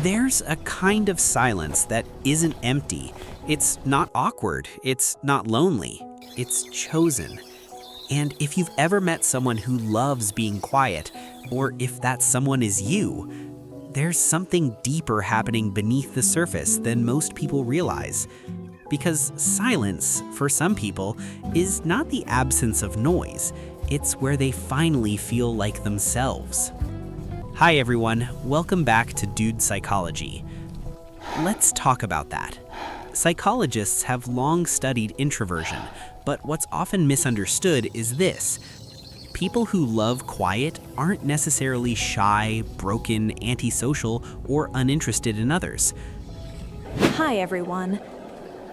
There's a kind of silence that isn't empty. It's not awkward. It's not lonely. It's chosen. And if you've ever met someone who loves being quiet, or if that someone is you, there's something deeper happening beneath the surface than most people realize. Because silence, for some people, is not the absence of noise. It's where they finally feel like themselves. Hi everyone, welcome back to Dude Psychology. Let's talk about that. Psychologists have long studied introversion, but what's often misunderstood is this. People who love quiet aren't necessarily shy, broken, antisocial, or uninterested in others. Hi everyone.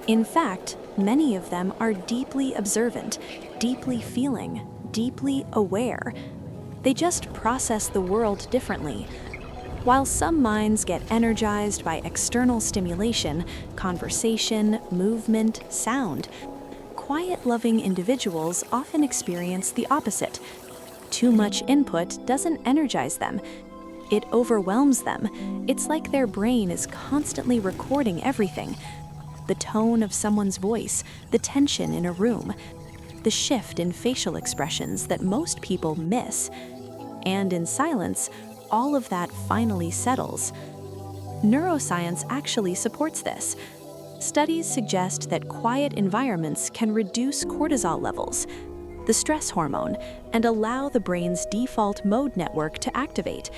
In fact, many of them are deeply observant, deeply feeling, deeply aware. They just process the world differently. While some minds get energized by external stimulation, conversation, movement, sound, quiet-loving individuals often experience the opposite. Too much input doesn't energize them. It overwhelms them. It's like their brain is constantly recording everything. The tone of someone's voice, the tension in a room, the shift in facial expressions that most people miss. And in silence, all of that finally settles. Neuroscience actually supports this. Studies suggest that quiet environments can reduce cortisol levels, the stress hormone, and allow the brain's default mode network to activate.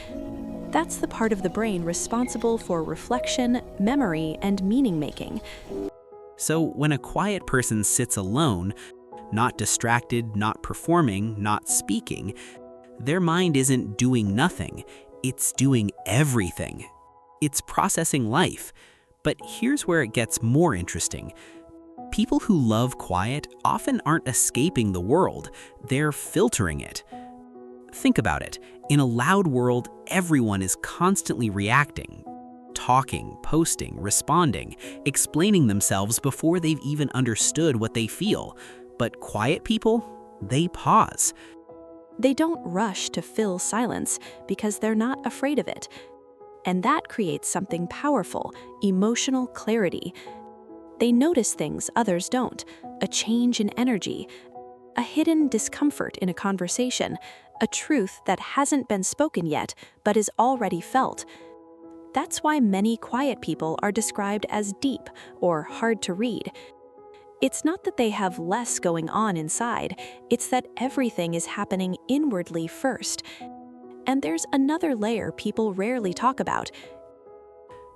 That's the part of the brain responsible for reflection, memory, and meaning-making. So when a quiet person sits alone, not distracted, not performing, not speaking, their mind isn't doing nothing, it's doing everything. It's processing life. But here's where it gets more interesting. People who love quiet often aren't escaping the world, they're filtering it. Think about it. In a loud world, everyone is constantly reacting, talking, posting, responding, explaining themselves before they've even understood what they feel. But quiet people, they pause. They don't rush to fill silence because they're not afraid of it. And that creates something powerful, emotional clarity. They notice things others don't, a change in energy, a hidden discomfort in a conversation, a truth that hasn't been spoken yet but is already felt. That's why many quiet people are described as deep or hard to read. It's not that they have less going on inside, it's that everything is happening inwardly first. And there's another layer people rarely talk about.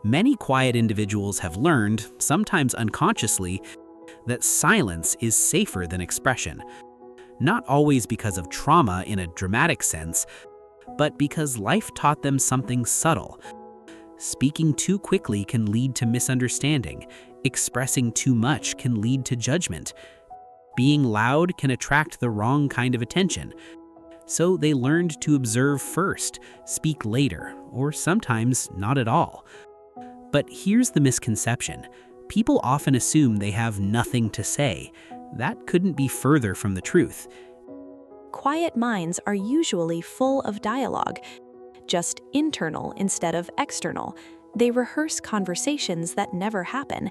Many quiet individuals have learned, sometimes unconsciously, that silence is safer than expression. Not always because of trauma in a dramatic sense, but because life taught them something subtle. Speaking too quickly can lead to misunderstanding. Expressing too much can lead to judgment. Being loud can attract the wrong kind of attention. So they learned to observe first, speak later, or sometimes not at all. But here's the misconception. People often assume they have nothing to say. That couldn't be further from the truth. Quiet minds are usually full of dialogue, just internal instead of external. They rehearse conversations that never happen.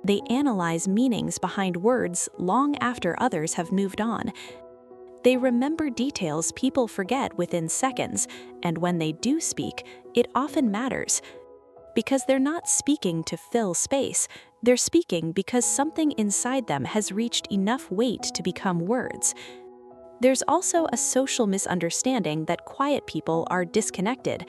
They analyze meanings behind words long after others have moved on. They remember details people forget within seconds, and when they do speak, it often matters. Because they're not speaking to fill space, they're speaking because something inside them has reached enough weight to become words. There's also a social misunderstanding that quiet people are disconnected.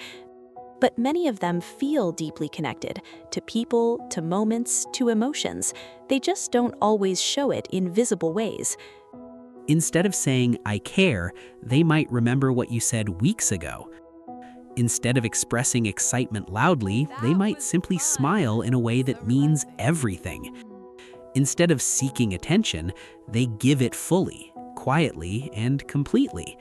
But many of them feel deeply connected to people, to moments, to emotions. They just don't always show it in visible ways. Instead of saying, "I care," they might remember what you said weeks ago. Instead of expressing excitement loudly, they might simply smile in a way that means everything. Instead of seeking attention, they give it fully, quietly, and completely.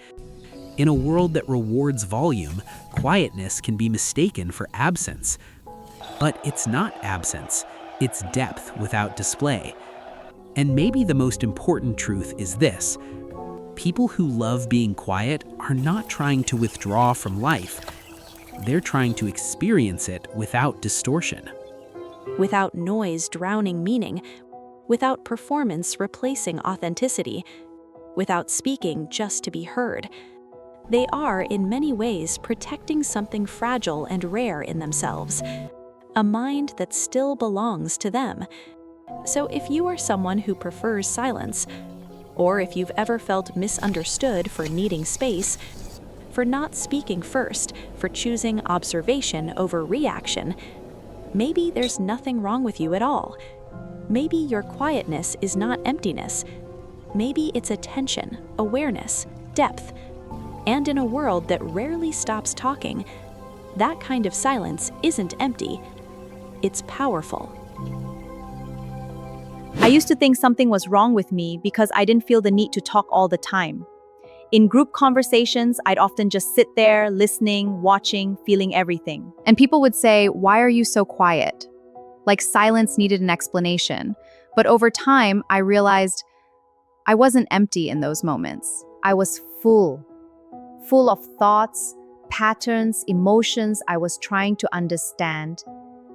In a world that rewards volume, quietness can be mistaken for absence. But it's not absence, it's depth without display. And maybe the most important truth is this. People who love being quiet are not trying to withdraw from life. They're trying to experience it without distortion. Without noise drowning meaning, without performance replacing authenticity, without speaking just to be heard. They are, in many ways, protecting something fragile and rare in themselves, a mind that still belongs to them. So if you are someone who prefers silence, or if you've ever felt misunderstood for needing space, for not speaking first, for choosing observation over reaction, maybe there's nothing wrong with you at all. Maybe your quietness is not emptiness. Maybe it's attention, awareness, depth. And in a world that rarely stops talking, that kind of silence isn't empty. It's powerful. I used to think something was wrong with me because I didn't feel the need to talk all the time. In group conversations, I'd often just sit there, listening, watching, feeling everything. And people would say, "Why are you so quiet?" Like silence needed an explanation. But over time, I realized I wasn't empty in those moments. I was full of thoughts, patterns, emotions I was trying to understand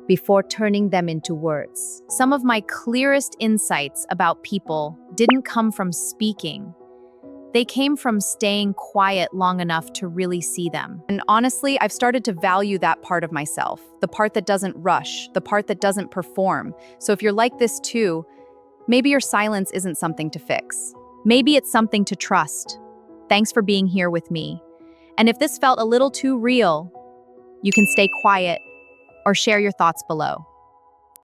before turning them into words. Some of my clearest insights about people didn't come from speaking. They came from staying quiet long enough to really see them. And honestly, I've started to value that part of myself, the part that doesn't rush, the part that doesn't perform. So if you're like this too, maybe your silence isn't something to fix. Maybe it's something to trust. Thanks for being here with me. And if this felt a little too real, you can stay quiet or share your thoughts below.